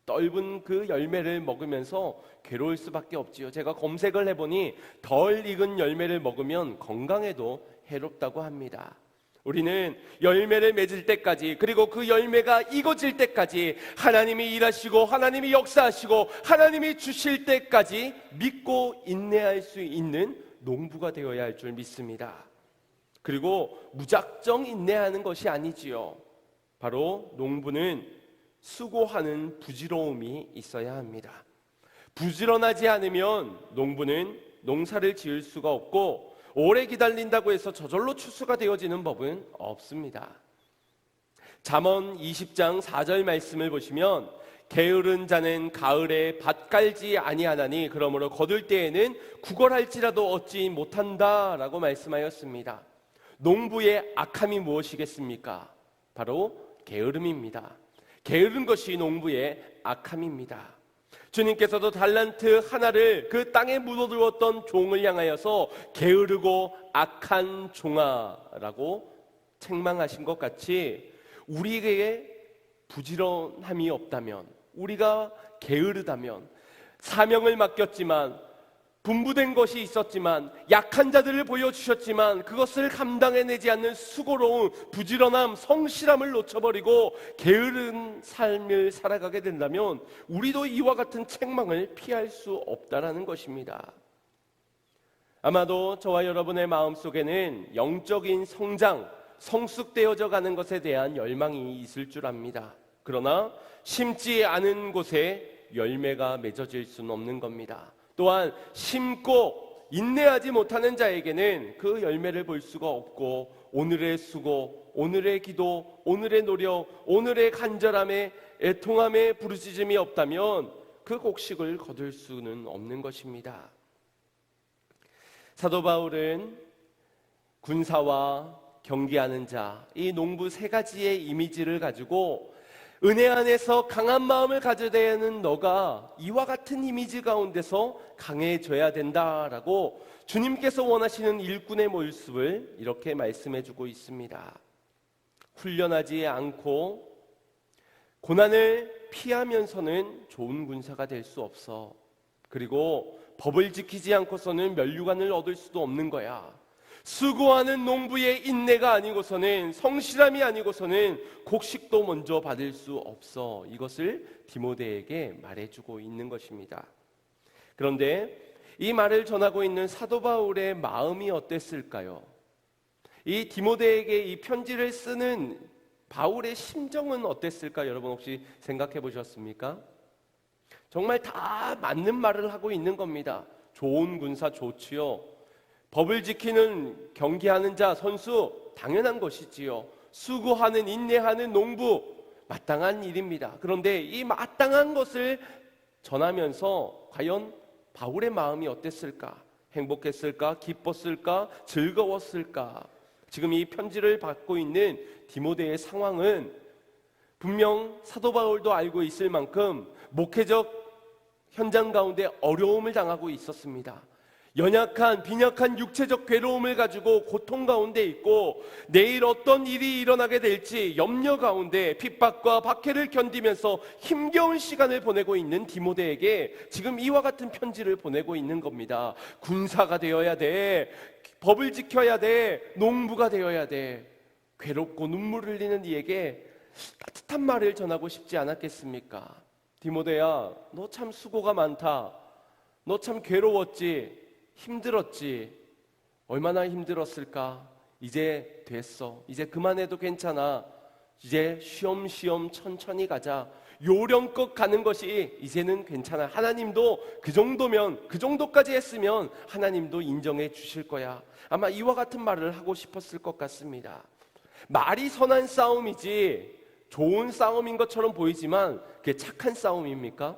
떫은 그 열매를 먹으면서 괴로울 수밖에 없지요. 제가 검색을 해보니 덜 익은 열매를 먹으면 건강에도 해롭다고 합니다. 우리는 열매를 맺을 때까지, 그리고 그 열매가 익어질 때까지 하나님이 일하시고 하나님이 역사하시고 하나님이 주실 때까지 믿고 인내할 수 있는 농부가 되어야 할 줄 믿습니다. 그리고 무작정 인내하는 것이 아니지요. 바로 농부는 수고하는 부지런움이 있어야 합니다. 부지런하지 않으면 농부는 농사를 지을 수가 없고, 오래 기다린다고 해서 저절로 추수가 되어지는 법은 없습니다. 잠언 20장 4절 말씀을 보시면 게으른 자는 가을에 밭 갈지 아니하나니 그러므로 거둘 때에는 구걸할지라도 얻지 못한다라고 말씀하였습니다. 농부의 악함이 무엇이겠습니까? 바로 게으름입니다. 게으른 것이 농부의 악함입니다. 주님께서도 달란트 하나를 그 땅에 묻어두었던 종을 향하여서 게으르고 악한 종아라고 책망하신 것 같이, 우리에게 부지런함이 없다면, 우리가 게으르다면, 사명을 맡겼지만 분부된 것이 있었지만 약한 자들을 보여주셨지만 그것을 감당해내지 않는 수고로움, 부지런함, 성실함을 놓쳐버리고 게으른 삶을 살아가게 된다면 우리도 이와 같은 책망을 피할 수 없다라는 것입니다. 아마도 저와 여러분의 마음속에는 영적인 성장, 성숙되어져 가는 것에 대한 열망이 있을 줄 압니다. 그러나 심지 않은 곳에 열매가 맺어질 수는 없는 겁니다. 또한 심고 인내하지 못하는 자에게는 그 열매를 볼 수가 없고, 오늘의 수고, 오늘의 기도, 오늘의 노력, 오늘의 간절함에 애통함에 부르짖음이 없다면 그 곡식을 거둘 수는 없는 것입니다. 사도 바울은 군사와 경계하는 자, 이 농부 세 가지의 이미지를 가지고 은혜 안에서 강한 마음을 가져야 하는 너가 이와 같은 이미지 가운데서 강해져야 된다라고 주님께서 원하시는 일꾼의 모습을 이렇게 말씀해주고 있습니다. 훈련하지 않고 고난을 피하면서는 좋은 군사가 될 수 없어. 그리고 법을 지키지 않고서는 면류관을 얻을 수도 없는 거야. 수고하는 농부의 인내가 아니고서는, 성실함이 아니고서는 곡식도 먼저 받을 수 없어. 이것을 디모데에게 말해주고 있는 것입니다. 그런데 이 말을 전하고 있는 사도 바울의 마음이 어땠을까요? 이 디모데에게 이 편지를 쓰는 바울의 심정은 어땠을까? 여러분 혹시 생각해 보셨습니까? 정말 다 맞는 말을 하고 있는 겁니다. 좋은 군사 좋지요. 법을 지키는 경계하는 자, 선수 당연한 것이지요. 수고하는, 인내하는 농부 마땅한 일입니다. 그런데 이 마땅한 것을 전하면서 과연 바울의 마음이 어땠을까? 행복했을까? 기뻤을까? 즐거웠을까? 지금 이 편지를 받고 있는 디모데의 상황은 분명 사도 바울도 알고 있을 만큼 목회적 현장 가운데 어려움을 당하고 있었습니다. 연약한, 빈약한 육체적 괴로움을 가지고 고통 가운데 있고, 내일 어떤 일이 일어나게 될지 염려 가운데 핍박과 박해를 견디면서 힘겨운 시간을 보내고 있는 디모데에게 지금 이와 같은 편지를 보내고 있는 겁니다. 군사가 되어야 돼. 법을 지켜야 돼. 농부가 되어야 돼. 괴롭고 눈물 흘리는 이에게 따뜻한 말을 전하고 싶지 않았겠습니까? 디모데야, 너 참 수고가 많다. 너 참 괴로웠지. 힘들었지. 얼마나 힘들었을까? 이제 됐어. 이제 그만해도 괜찮아. 이제 쉬엄쉬엄 천천히 가자. 요령껏 가는 것이 이제는 괜찮아. 하나님도 그 정도면, 그 정도까지 했으면 하나님도 인정해 주실 거야. 아마 이와 같은 말을 하고 싶었을 것 같습니다. 말이 선한 싸움이지 좋은 싸움인 것처럼 보이지만 그게 착한 싸움입니까?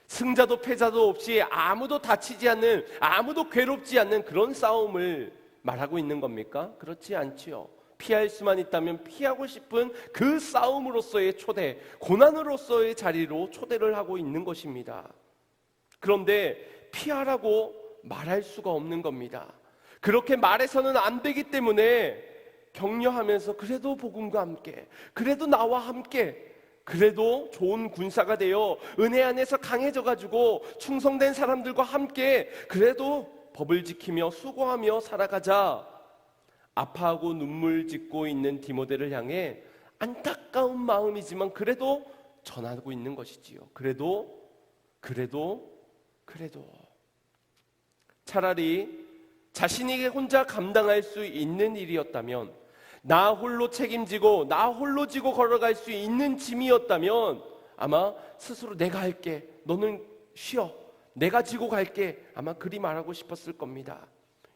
승자도 패자도 없이 아무도 다치지 않는, 아무도 괴롭지 않는 그런 싸움을 말하고 있는 겁니까? 그렇지 않지요. 피할 수만 있다면 피하고 싶은 그 싸움으로서의 초대, 고난으로서의 자리로 초대를 하고 있는 것입니다. 그런데 피하라고 말할 수가 없는 겁니다. 그렇게 말해서는 안 되기 때문에 격려하면서 그래도 복음과 함께, 그래도 나와 함께, 그래도 좋은 군사가 되어 은혜 안에서 강해져가지고 충성된 사람들과 함께 그래도 법을 지키며 수고하며 살아가자. 아파하고 눈물 짓고 있는 디모데를 향해 안타까운 마음이지만 그래도 전하고 있는 것이지요. 그래도 차라리 자신이 혼자 감당할 수 있는 일이었다면, 나 홀로 책임지고 나 홀로 지고 걸어갈 수 있는 짐이었다면 아마 스스로 내가 할게, 너는 쉬어, 내가 지고 갈게, 아마 그리 말하고 싶었을 겁니다.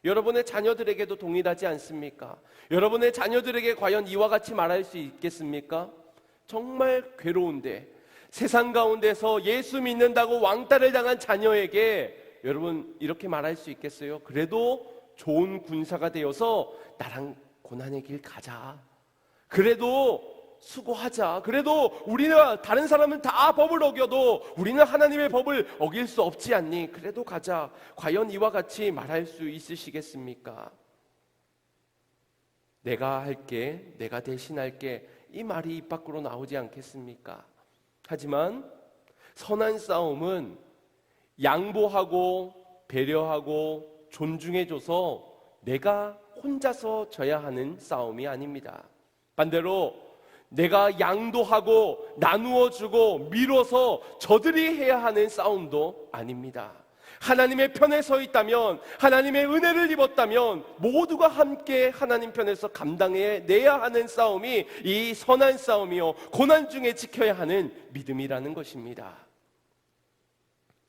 여러분의 자녀들에게도 동일하지 않습니까? 여러분의 자녀들에게 과연 이와 같이 말할 수 있겠습니까? 정말 괴로운데 세상 가운데서 예수 믿는다고 왕따를 당한 자녀에게 여러분 이렇게 말할 수 있겠어요? 그래도 좋은 군사가 되어서 나랑 고난의 길 가자, 그래도 수고하자, 그래도 우리는 다른 사람은 다 법을 어겨도 우리는 하나님의 법을 어길 수 없지 않니? 그래도 가자, 과연 이와 같이 말할 수 있으시겠습니까? 내가 할게, 내가 대신할게, 이 말이 입 밖으로 나오지 않겠습니까? 하지만 선한 싸움은 양보하고 배려하고 존중해줘서 내가 혼자서 져야 하는 싸움이 아닙니다. 반대로 내가 양도하고 나누어주고 미뤄서 저들이 해야 하는 싸움도 아닙니다. 하나님의 편에 서 있다면, 하나님의 은혜를 입었다면 모두가 함께 하나님 편에서 감당해내야 하는 싸움이 이 선한 싸움이요, 고난 중에 지켜야 하는 믿음이라는 것입니다.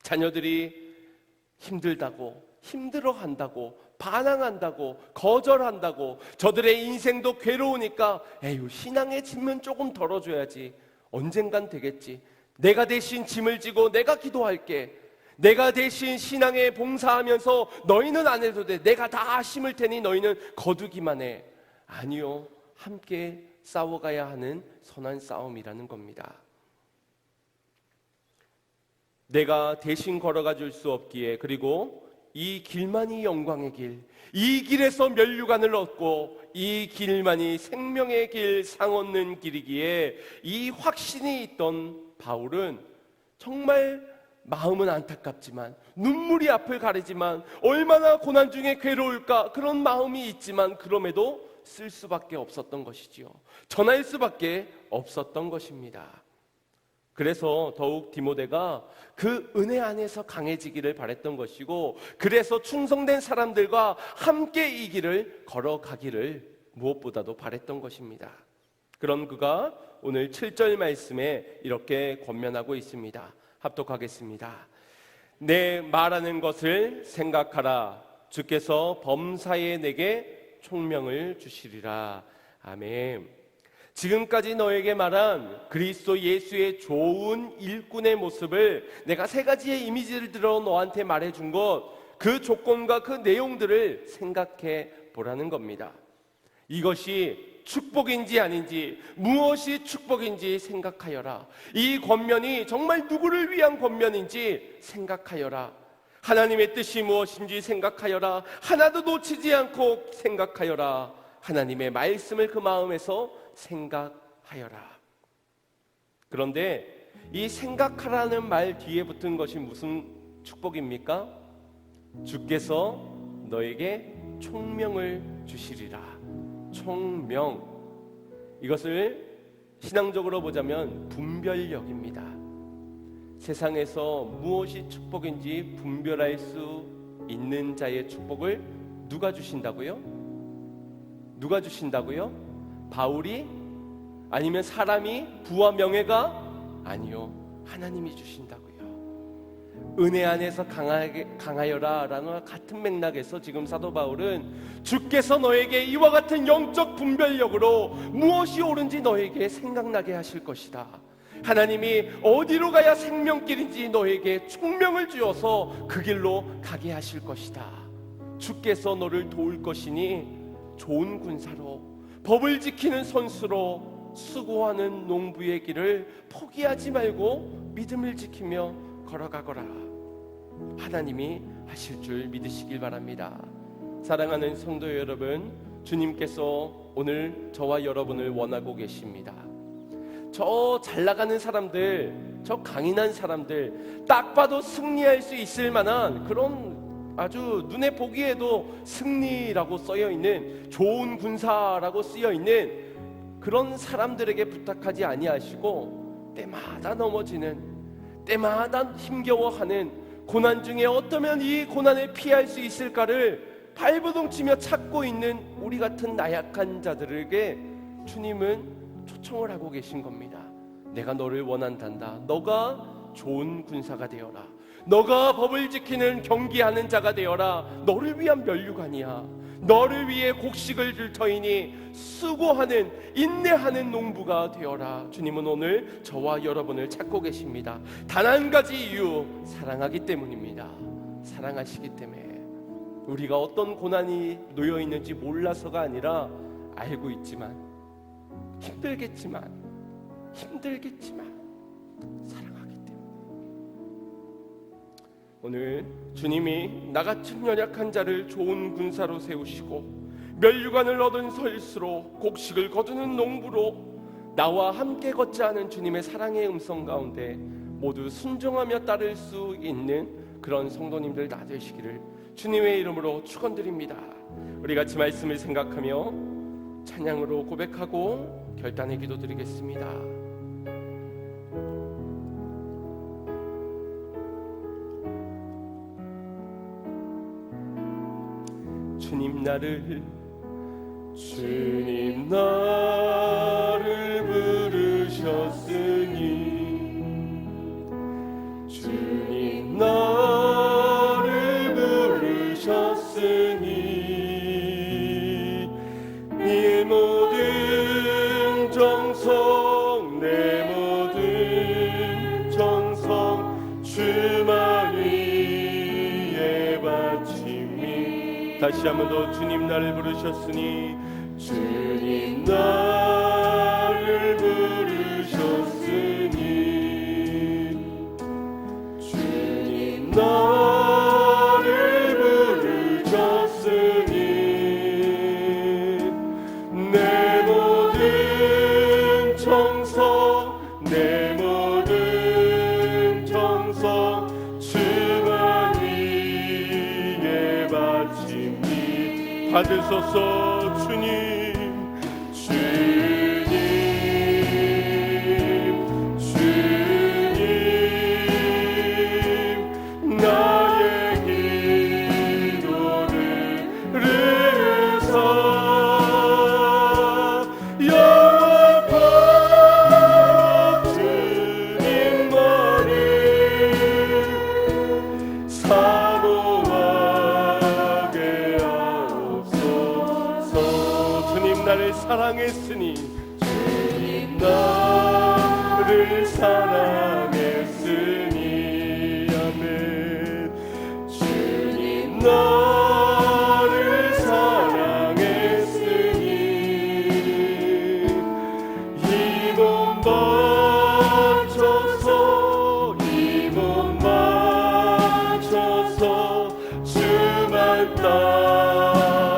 자녀들이 힘들다고, 힘들어한다고, 반항한다고, 거절한다고, 저들의 인생도 괴로우니까 에휴, 신앙의 짐은 조금 덜어줘야지, 언젠간 되겠지, 내가 대신 짐을 지고 내가 기도할게, 내가 대신 신앙에 봉사하면서 너희는 안 해도 돼, 내가 다 심을 테니 너희는 거두기만 해. 아니요, 함께 싸워가야 하는 선한 싸움이라는 겁니다. 내가 대신 걸어가 줄 수 없기에, 그리고 이 길만이 영광의 길, 이 길에서 면류관을 얻고 이 길만이 생명의 길, 상 얻는 길이기에 이 확신이 있던 바울은 정말 마음은 안타깝지만, 눈물이 앞을 가리지만, 얼마나 고난 중에 괴로울까, 그런 마음이 있지만 그럼에도 쓸 수밖에 없었던 것이지요. 전할 수밖에 없었던 것입니다. 그래서 더욱 디모데가 그 은혜 안에서 강해지기를 바랬던 것이고, 그래서 충성된 사람들과 함께 이 길을 걸어가기를 무엇보다도 바랬던 것입니다. 그런 그가 오늘 7절 말씀에 이렇게 권면하고 있습니다. 합독하겠습니다. 내 말하는 것을 생각하라. 주께서 범사에 내게 총명을 주시리라. 아멘. 지금까지 너에게 말한 그리스도 예수의 좋은 일꾼의 모습을 내가 세 가지의 이미지를 들어 너한테 말해준 것, 그 조건과 그 내용들을 생각해 보라는 겁니다. 이것이 축복인지 아닌지, 무엇이 축복인지 생각하여라. 이 권면이 정말 누구를 위한 권면인지 생각하여라. 하나님의 뜻이 무엇인지 생각하여라. 하나도 놓치지 않고 생각하여라. 하나님의 말씀을 그 마음에서 생각하여라. 그런데 이 생각하라는 말 뒤에 붙은 것이 무슨 축복입니까? 주께서 너에게 총명을 주시리라. 총명, 이것을 신앙적으로 보자면 분별력입니다. 세상에서 무엇이 축복인지 분별할 수 있는 자의 축복을 누가 주신다고요? 누가 주신다고요? 바울이? 아니면 사람이? 부와 명예가? 아니요, 하나님이 주신다고요. 은혜 안에서 강하여라 라는 같은 맥락에서 지금 사도 바울은 주께서 너에게 이와 같은 영적 분별력으로 무엇이 옳은지 너에게 생각나게 하실 것이다. 하나님이 어디로 가야 생명길인지 너에게 총명을 주어서 그 길로 가게 하실 것이다. 주께서 너를 도울 것이니 좋은 군사로, 법을 지키는 선수로, 수고하는 농부의 길을 포기하지 말고 믿음을 지키며 걸어가거라. 하나님이 하실 줄 믿으시길 바랍니다. 사랑하는 성도 여러분, 주님께서 오늘 저와 여러분을 원하고 계십니다. 저 잘나가는 사람들, 저 강인한 사람들, 딱 봐도 승리할 수 있을 만한 그런 아주 눈에 보기에도 승리라고 쓰여 있는 좋은 군사라고 쓰여 있는 그런 사람들에게 부탁하지 아니하시고 때마다 넘어지는, 때마다 힘겨워하는 고난 중에 어떠면 이 고난을 피할 수 있을까를 발버둥치며 찾고 있는 우리 같은 나약한 자들에게 주님은 초청을 하고 계신 겁니다. 내가 너를 원한단다. 너가 좋은 군사가 되어라. 너가 법을 지키는 경계하는 자가 되어라. 너를 위한 면류관이야. 너를 위해 곡식을 줄 터이니 수고하는, 인내하는 농부가 되어라. 주님은 오늘 저와 여러분을 찾고 계십니다. 단 한 가지 이유, 사랑하기 때문입니다. 사랑하시기 때문에. 우리가 어떤 고난이 놓여 있는지 몰라서가 아니라 알고 있지만, 힘들겠지만 사랑하기 때문에. 오늘 주님이 나같은 연약한 자를 좋은 군사로 세우시고 면류관을 얻은 설수로, 곡식을 거두는 농부로 나와 함께 걷지 않은 주님의 사랑의 음성 가운데 모두 순종하며 따를 수 있는 그런 성도님들 다 되시기를 주님의 이름으로 축원드립니다. 우리 같이 말씀을 생각하며 찬양으로 고백하고 결단의 기도 드리겠습니다. 주님 나를 부르셨으니, 주님 나를 부르셨으니, 이 모든 정성, 내 모든 정성 주만 위에 바치니. 다시 한 번 더. 주님 나를 부르셨으니, 주님 나를 부르셨으니, 주님 나를 부르셨으니, 내 모든 정성, 내 모든 정성 주만 위에 바치니. 받으소서. 주님, 주님, 주님, 나의 기도를 들으사 영원토록 주님만을 사모하게 하옵소서. 주님 나를 사랑했으니, 주님 나를 사랑했으니, 아멘. 주님 나를 사랑했으니, 이 몸 바쳐서, 이 몸 바쳐서 주만 따라가렵니.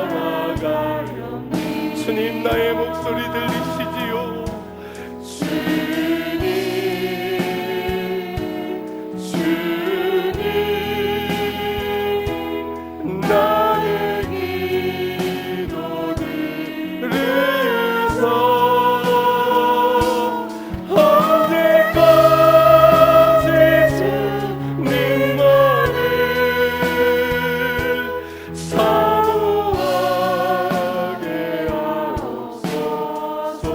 주님 나의 목소리 들리시지요. 주님, 주님, 나의 기도를 들으사 언제까지 주님만을 사모하게 하옵소서.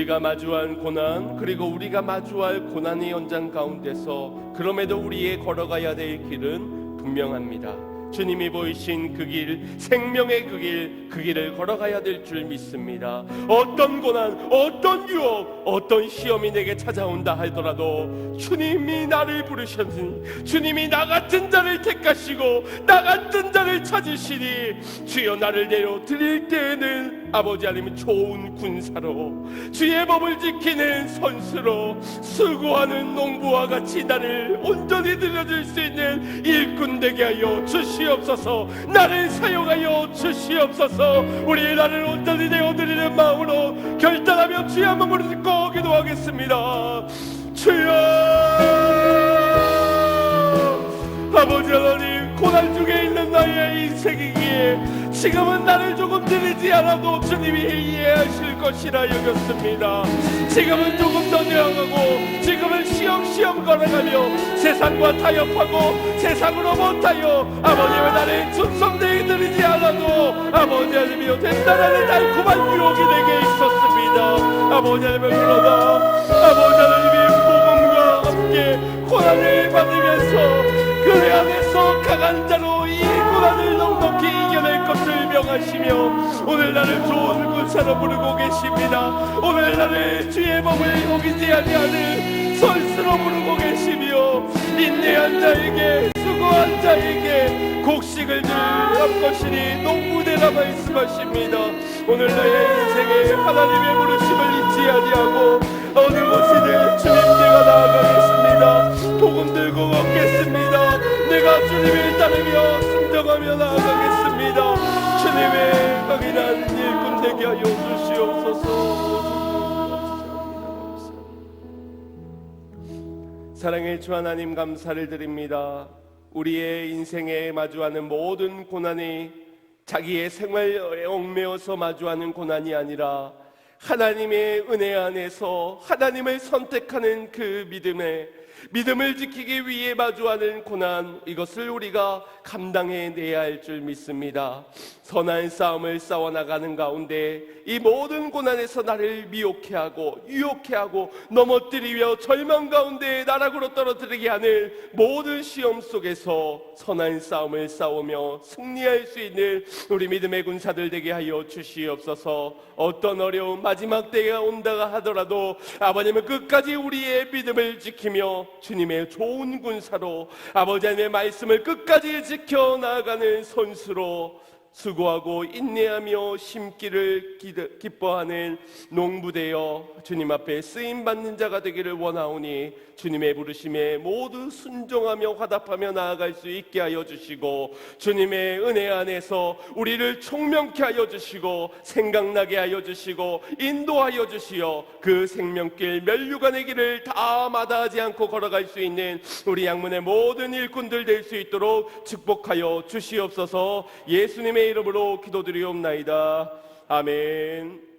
우리가 마주한 고난, 그리고 우리가 마주할 고난의 연장 가운데서 그럼에도 우리의 걸어가야 될 길은 분명합니다. 주님이 보이신 그 길, 생명의 그 길을 걸어가야 될 줄 믿습니다. 어떤 고난, 어떤 유혹, 어떤 시험이 내게 찾아온다 하더라도 주님이 나를 부르셨으니, 주님이 나 같은 자를 택하시고 나 같은 자를 찾으시니, 주여 나를 내어 드릴 때에는 아버지 하나님 좋은 군사로, 주의 법을 지키는 선수로, 수고하는 농부와 같이 나를 온전히 들여줄 수 있는 일꾼 되게 하여 주시옵소서. 나를 사용하여 주시옵소서. 우리 나를 온전히 내어드리는 마음으로 결단하며 주의 한 번으로 듣고 기도하겠습니다. 주여, 아버지 하나님, 고난 중에 있는 나의 인생이기에 지금은 나를 조금 들이지 않아도 주님이 이해하실 것이라 여겼습니다. 지금은 조금 더 내어가고, 지금은 시험시험 걸어가며 세상과 타협하고 세상으로 못하여 아버지의 나를 충성되게 들이지 않아도 아버지 하나님이여 된다라는 달콤한 유혹이 내게 있었습니다. 아버지 하나님, 그러나 아버지 하나님의 복음과 함께 고난을 받으면서 그 안에서 강한 자로 이 고난을 넉넉히 이겨낼 것을 명하시며 오늘 나를 좋은 군사로 부르고 계십니다. 오늘 나를 주의 법을 어기지 아니하는 선수로 부르고 계시며 인내한 자에게, 수고한 자에게 곡식을 줄 것이니 농부되라 말씀하십니다. 오늘 나의 인생에 하나님의 부르심을 잊지 아니하고 어느 곳이든 주님 내가 나아가겠습니다. 복음 들고 걷겠습니다. 내가 주님을 따르며 순종하며 나아가겠습니다. 주님의 강인한 일꾼 되게 하여 주시옵소서. 사랑의 주 하나님, 감사를 드립니다. 우리의 인생에 마주하는 모든 고난이 자기의 생활에 얽매여서 마주하는 고난이 아니라 하나님의 은혜 안에서 하나님을 선택하는 그 믿음을 지키기 위해 마주하는 고난, 이것을 우리가 감당해내야 할 줄 믿습니다. 선한 싸움을 싸워나가는 가운데 이 모든 고난에서 나를 미혹해 하고 유혹해 하고 넘어뜨리며 절망 가운데 나락으로 떨어뜨리게 하는 모든 시험 속에서 선한 싸움을 싸우며 승리할 수 있는 우리 믿음의 군사들 되게 하여 주시옵소서. 어떤 어려움, 마지막 때가 온다가 하더라도 아버님은 끝까지 우리의 믿음을 지키며 주님의 좋은 군사로 아버지 하나님의 말씀을 끝까지 지켜나가는 선수로 수고하고 인내하며 심기를 기뻐하는 농부되어 주님 앞에 쓰임받는 자가 되기를 원하오니 주님의 부르심에 모두 순종하며 화답하며 나아갈 수 있게 하여 주시고 주님의 은혜 안에서 우리를 총명케 하여 주시고 생각나게 하여 주시고 인도하여 주시어 그 생명길 면류관의 길을 다 마다하지 않고 걸어갈 수 있는 우리 양문의 모든 일꾼들 될 수 있도록 축복하여 주시옵소서. 예수님의 이름으로 기도드리옵나이다. 아멘.